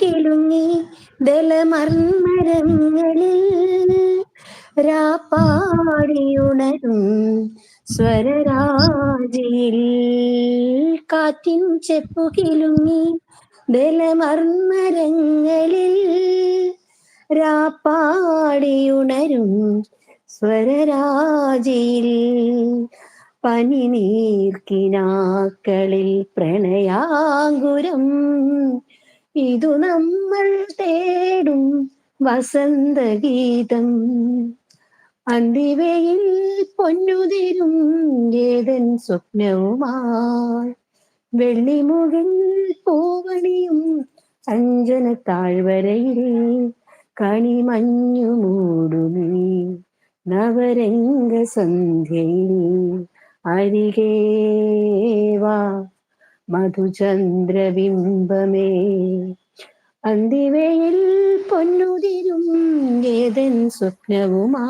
കിലുങ്ങി ദലമർമരങ്ങളിൽ രാപ്പാടിയുണരും സ്വരരാജിയിൽ കാറ്റിൻ ചെപ്പു കിലുങ്ങി ദലമർമരങ്ങളിൽ രാപ്പാടിയുണരും സ്വരരാജിയിൽ പനിനീർക്കിനാക്കളിൽ പ്രണയാങ്കുരം ഇതു നമ്മൾ തേടും വസന്തഗീതം. അന്തിവയിൽ പൊന്നുതിരും ഏതൻ സ്വപ്നവുമായി വെള്ളിമുകിൽ പൂവണിയും അഞ്ജന താഴ്വരയിൽ കണിമഞ്ഞു മൂടുമീ നവരംഗ സന്ധ്യയിൽ അരികേവാ മധുചന്ദ്രബിംബമേ. അന്തിവയിൽ പൊന്നുതിരും ഏതൻ സ്വപ്നവുമാ